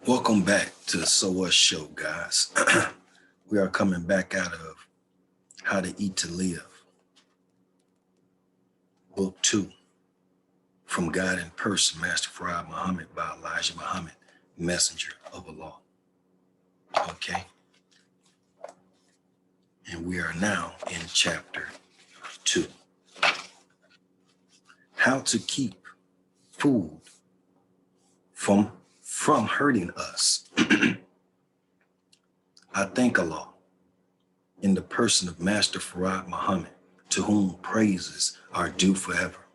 Welcome back to the So What Show, guys. We are coming back out of How to Eat to Live, Book 2, from God in Person, Master Farad Muhammad by Elijah Muhammad, Messenger of Allah. Okay? And we are now in chapter 2. How to keep food from hurting us. I thank Allah in the person of Master Farad Muhammad, to whom praises are due forever,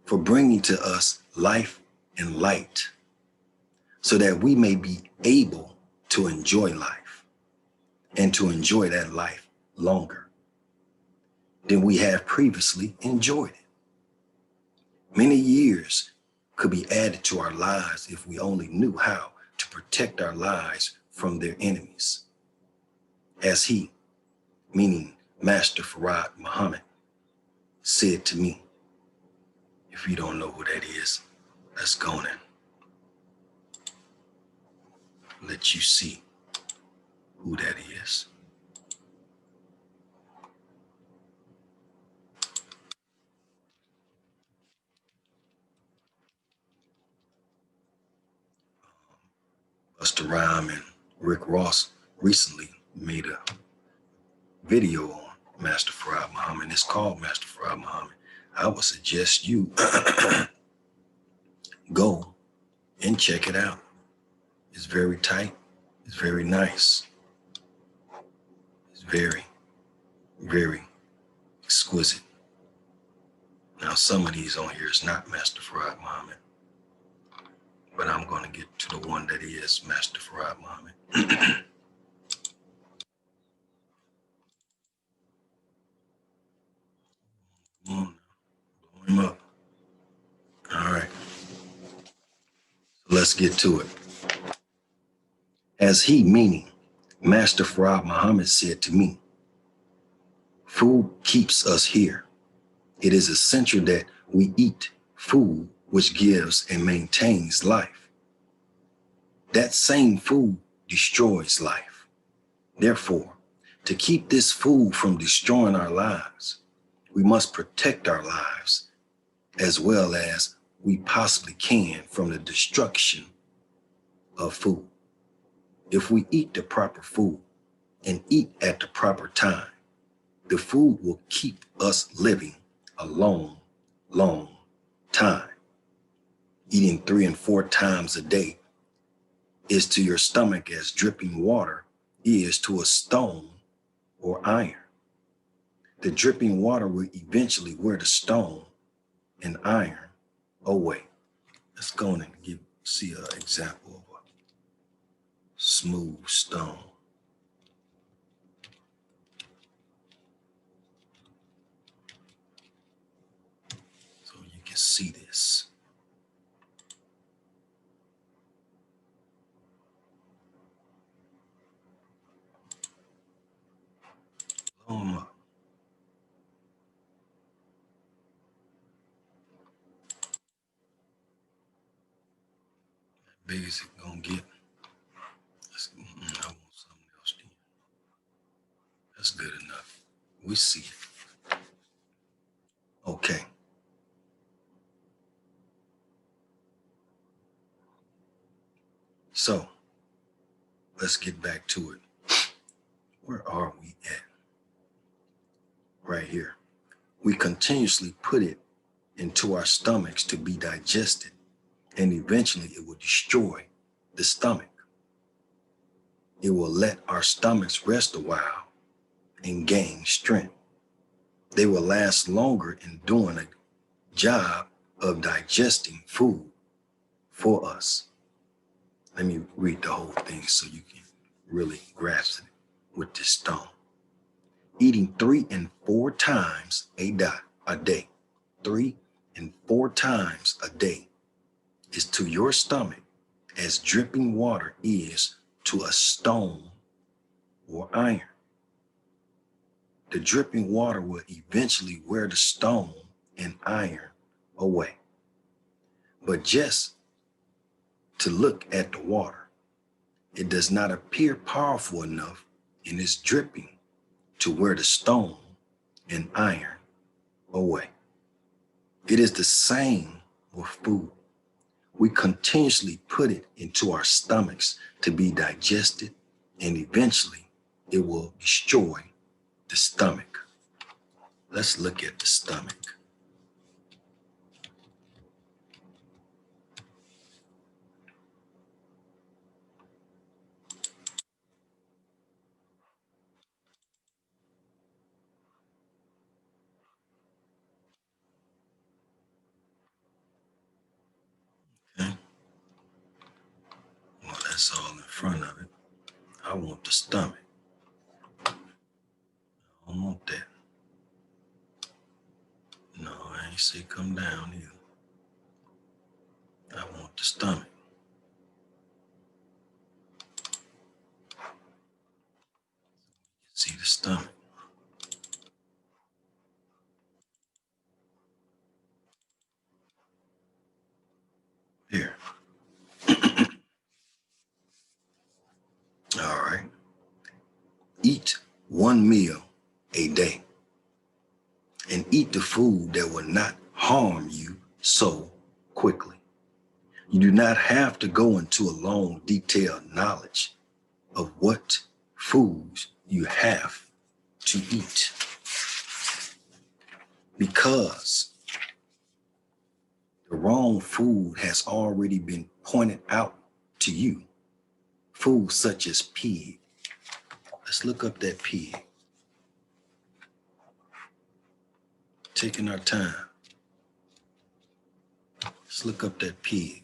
for bringing to us life and light so that we may be able to enjoy life and to enjoy that life longer than we have previously enjoyed it. Many years could be added to our lives if we only knew how to protect our lives from their enemies. As he, meaning Master Farad Muhammad, said to me. If you don't know who that is, let's go and let you see who that is. Busta Rhymes and Rick Ross recently made a video on Master Farad Muhammad. It's called Master Farad Muhammad. I would suggest you go and check it out. It's very tight. It's very nice. It's very, very exquisite. Now, some of these on here is not Master Farad Muhammad, but I'm going to get to the one that is Master Farad Muhammad. Come on now, blow him up. All right, so let's get to it. As he, meaning Master Farad Muhammad, said to me, food keeps us here. It is essential that we eat food which gives and maintains life. That same food destroys life. Therefore, to keep this food from destroying our lives, we must protect our lives as well as we possibly can from the destruction of food. If we eat the proper food and eat at the proper time, the food will keep us living a long, long time. Eating 3 and 4 times a day is to your stomach as dripping water is to a stone or iron. The dripping water will eventually wear the stone and iron away. Let's go on and see an example of a smooth stone. So you can see this. Blow them up. How big is it gonna get? I want something else then. That's good enough. We see it. Okay. So let's get back to it. Where are we at? Right here. We continuously put it into our stomachs to be digested, and eventually it will destroy the stomach. It will let our stomachs rest a while and gain strength. They will last longer in doing a job of digesting food for us. Let me read the whole thing so you can really grasp it with this stone. Eating 3 and 4 times a day, 3 and 4 times a day is to your stomach as dripping water is to a stone or iron. The dripping water will eventually wear the stone and iron away. But just to look at the water. It does not appear powerful enough and is dripping to wear the stone and iron away. It is the same with food. We continuously put it into our stomachs to be digested, and eventually it will destroy the stomach. Let's look at the stomach. Okay. Well, that's all in front of it. I want the stomach. I don't want that. No, I ain't say come down either. I want the stomach. See the stomach. Here. All right. Eat one meal a day and eat the food that will not harm you so quickly. You do not have to go into a long, detailed knowledge of what foods you have to eat, because the wrong food has already been pointed out to you. Foods such as pig. Let's look up that pig. Taking our time. Let's look up that pig.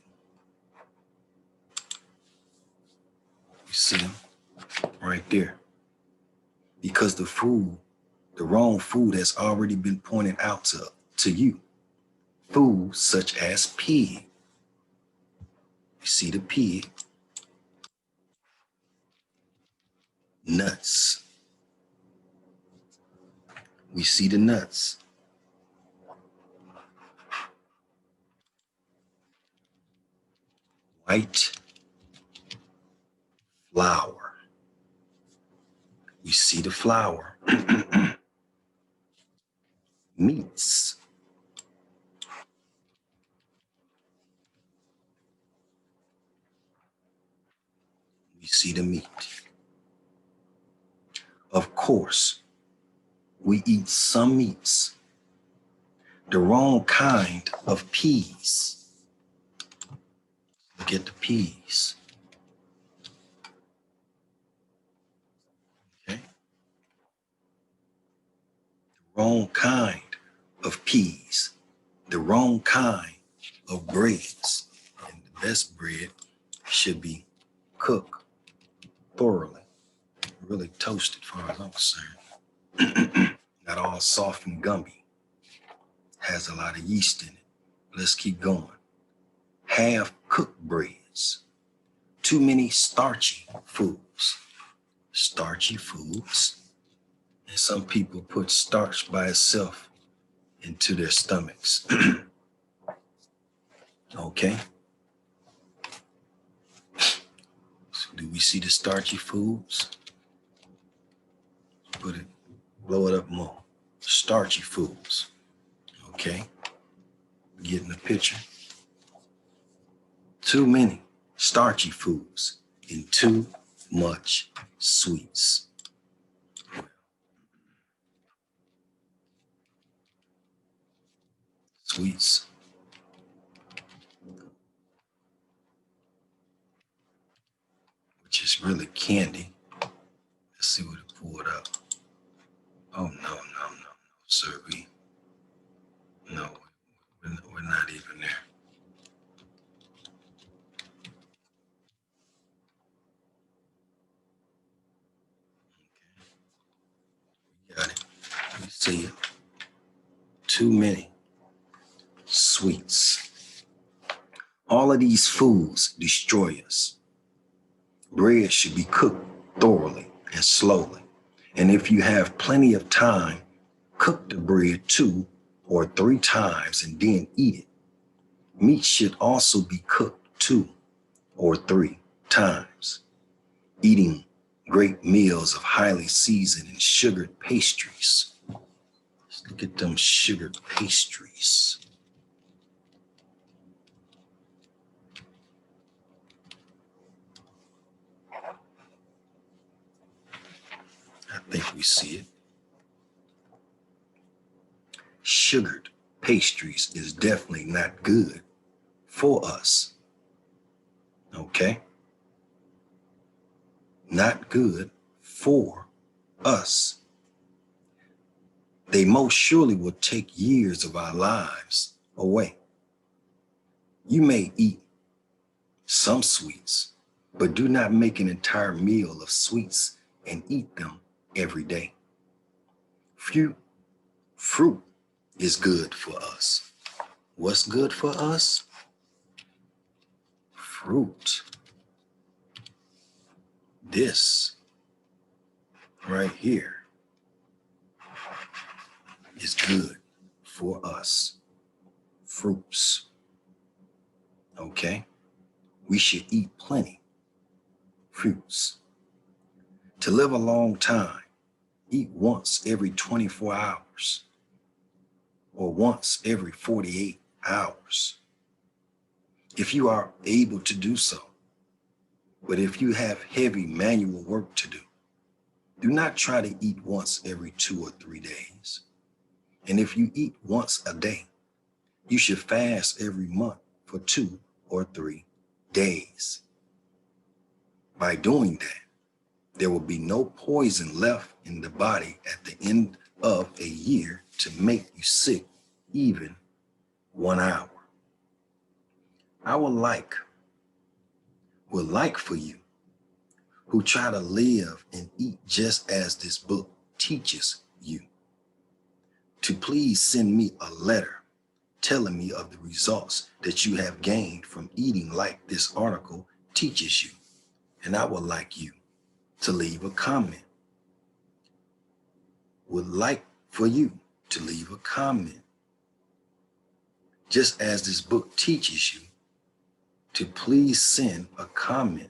You see him right there. Because the wrong food has already been pointed out to you. Foods such as pig. You see the pig. Nuts. We see the nuts. White flour. We see the flour. Meats. We see the meat. Of course, we eat some meats. The wrong kind of peas. Look at the peas. Okay. The wrong kind of peas. The wrong kind of breads. And the best bread should be cooked thoroughly, really toasted, as far as I'm concerned. Not all soft and gummy. Has a lot of yeast in it. Let's keep going. Half cooked breads. Too many starchy foods. Starchy foods. And some people put starch by itself into their stomachs. Okay. So do we see the starchy foods? Blow it up more. Starchy foods. Okay. Getting the picture. Too many starchy foods and too much sweets. Sweets. Which is really candy. Let's see what it pulled up. Oh, no, sir. We're not even there. Okay. Got it. We see it. Too many sweets. All of these foods destroy us. Bread should be cooked thoroughly and slowly. And if you have plenty of time, cook the bread 2 or 3 times and then eat it. Meat should also be cooked too. or 3 times, eating great meals of highly seasoned and sugared pastries. Let's look at them sugared pastries. I think we see it. Sugared pastries is definitely not good for us. Okay? Not good for us. They most surely will take years of our lives away. You may eat some sweets, but do not make an entire meal of sweets and eat them every day. Fruit is good for us. What's good for us? Fruit. This right here is good for us. Fruits. Okay? We should eat plenty. Fruits. To live a long time, eat once every 24 hours or once every 48 hours. If you are able to do so. But if you have heavy manual work to do, do not try to eat once every 2 or 3 days. And if you eat once a day, you should fast every month for 2 or 3 days. By doing that, there will be no poison left in the body at the end of a year to make you sick even 1 hour. I would like for you who try to live and eat just as this book teaches you to please send me a letter telling me of the results that you have gained from eating like this article teaches you. And I would like you to leave a comment. Would like for you to leave a comment. Just as this book teaches you to please send a comment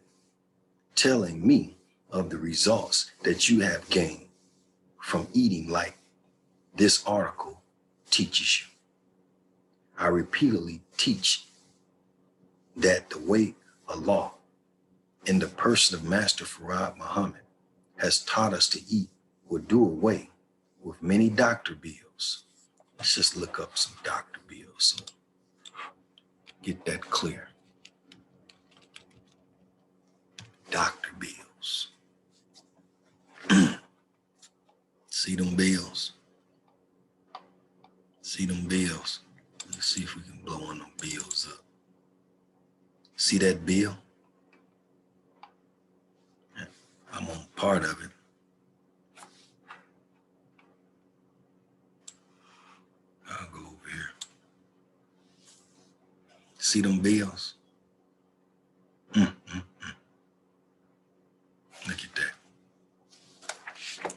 telling me of the results that you have gained from eating like this article teaches you. I repeatedly teach that the way Allah in the person of Master Farad Muhammad has taught us to eat will do away with many doctor bills. Let's just look up some doctor bills so get that clear. Doctor bills. See them bills? See them bills? Let's see if we can blow on them bills up. See that bill? I'm on part of it. I'll go over here. See them bills? Look at that.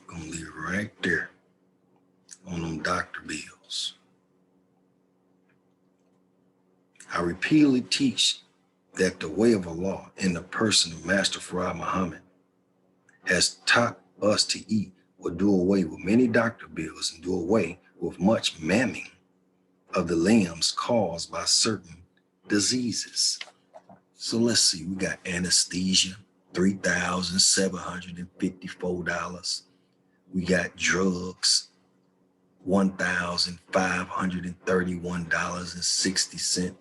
Gonna leave it right there on them doctor bills. I repeatedly teach that the way of Allah in the person of Master Farad Muhammad has taught us to eat will do away with many doctor bills and do away with much maiming of the limbs caused by certain diseases. So let's see, we got anesthesia, $3,754. We got drugs, $1,531.60.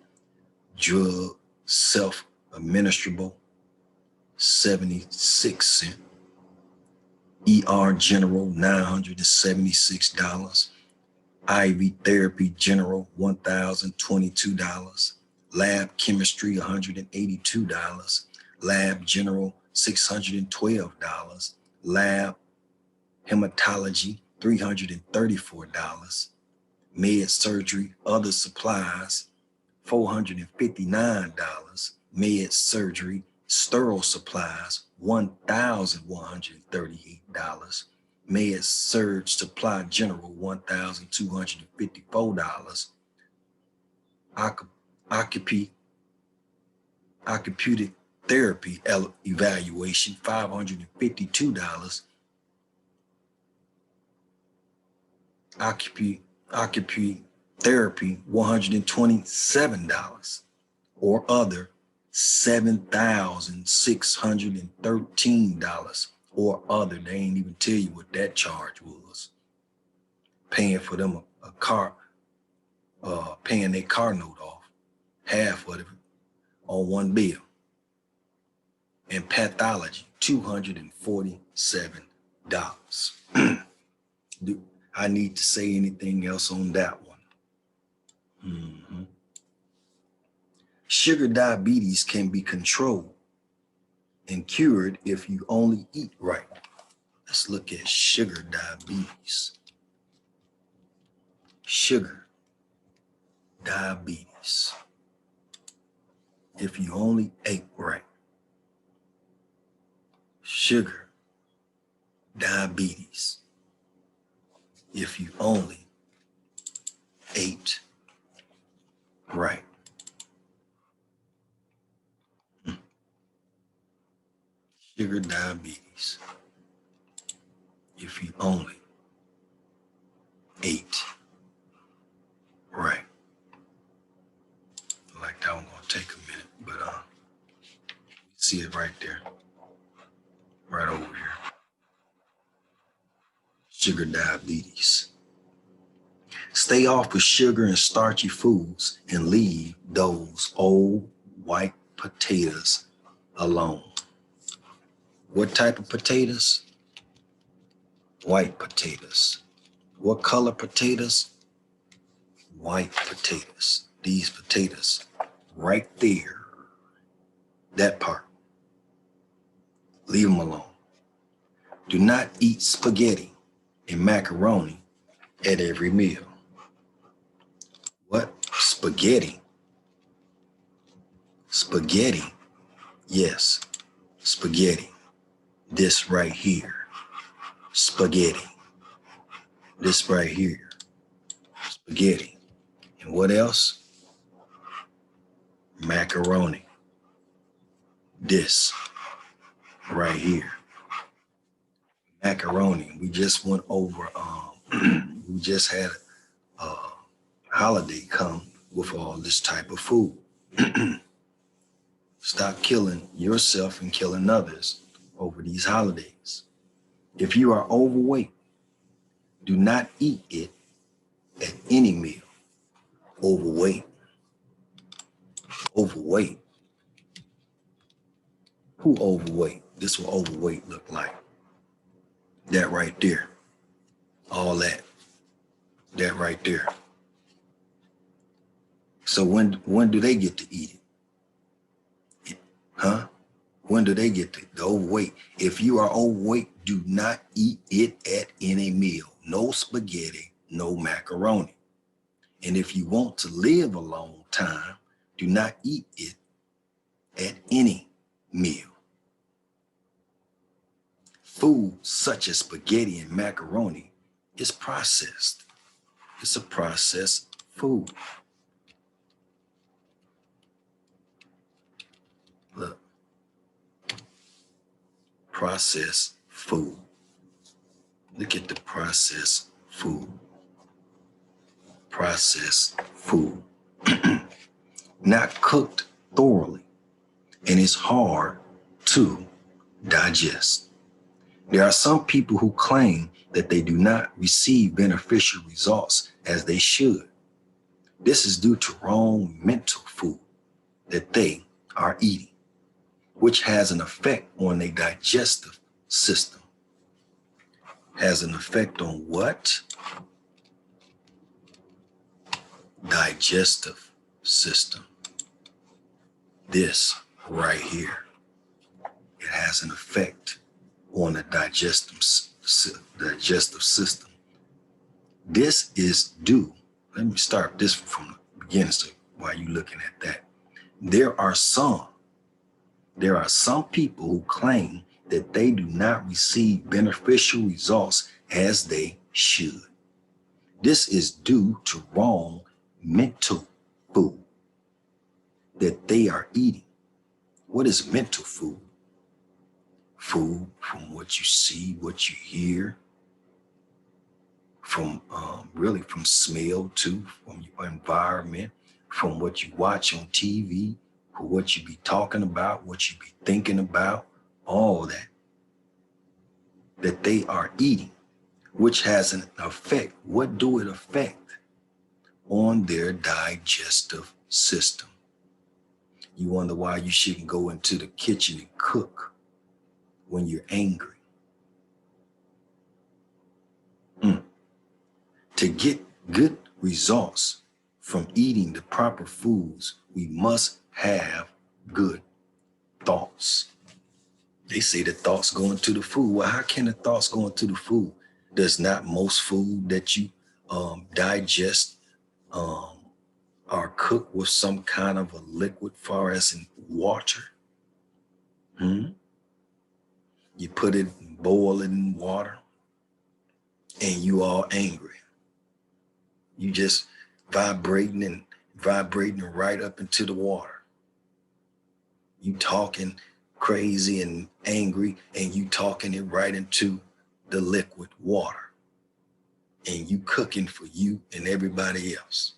Drug self-administrable, 76 cents. ER General, $976. IV Therapy General, $1,022. Lab Chemistry, $182. Lab General, $612. Lab Hematology, $334. Med Surgery, Other Supplies, $459. Med Surgery, Sterile Supplies, $1,138. Med Surg Supply General, $1,254. Orthopedic therapy evaluation, $552. Occupational therapy, $127, or other, $7,613, or other. They ain't even tell you what that charge was. Paying for them a car, paying their car note off, half of it on one bill. And pathology, $247. Do I need to say anything else on that one? Sugar diabetes can be controlled and cured if you only eat right. Let's look at sugar diabetes. Sugar diabetes. If you only ate right. Sugar diabetes. If you only ate right. Sugar diabetes. If you only ate right. Like that one gonna take a minute, but see it right there. Right over here. Sugar diabetes. Stay off of sugar and starchy foods and leave those old white potatoes alone. What type of potatoes? White potatoes. What color potatoes? White potatoes. These potatoes right there. That part. Leave them alone. Do not eat spaghetti and macaroni at every meal. What? Spaghetti? Spaghetti. Yes, spaghetti. This right here. Spaghetti. This right here. Spaghetti. And what else? Macaroni. This right here. Macaroni. We just went over, we just had a holiday come with all this type of food. Stop killing yourself and killing others over these holidays. If you are overweight, do not eat it at any meal. Overweight. Overweight. Who overweight? This is what overweight look like. That right there. All that. That right there. So when do they get to eat it? Huh? When do they get to the overweight? If you are overweight, do not eat it at any meal. No spaghetti, no macaroni. And if you want to live a long time, do not eat it at any meal. Food such as spaghetti and macaroni is processed. It's a processed food. Look. Processed food. Look at the processed food. Processed food. Not cooked thoroughly, and it's hard to digest. There are some people who claim that they do not receive beneficial results as they should. This is due to wrong mental food that they are eating, which has an effect on their digestive system. Has an effect on what? Digestive system. This right here. It has an effect on the digestive system. This is due. Let me start this from the beginning so while you're looking at that. There are some people who claim that they do not receive beneficial results as they should. This is due to wrong mental food that they are eating, What is mental food? Food from what you see, what you hear, from really from smell too, from your environment, from what you watch on TV, for what you be talking about, what you be thinking about, all that they are eating, which has an effect. What do it affect on their digestive system? You wonder why you shouldn't go into the kitchen and cook when you're angry. To get good results from eating the proper foods, we must have good thoughts. They say the thoughts go into the food. Well, how can the thoughts go into the food? Does not most food that you digest are cooked with some kind of a liquid, far as in water? You put it, boil it in water, and you all angry. You just vibrating right up into the water. You talking crazy and angry, and you talking it right into the liquid water. And you cooking for you and everybody else.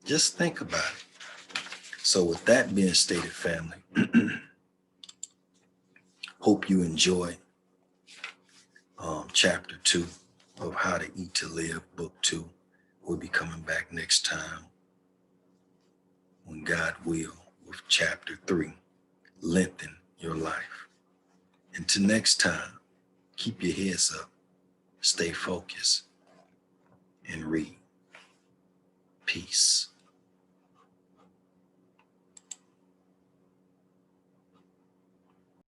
Just think about it. So with that being stated, family, hope you enjoy chapter 2 of How to Eat to Live, book 2. We'll be coming back next time, when God will, with chapter 3, Lengthen Your Life. Until next time, keep your heads up, stay focused, and read. Peace.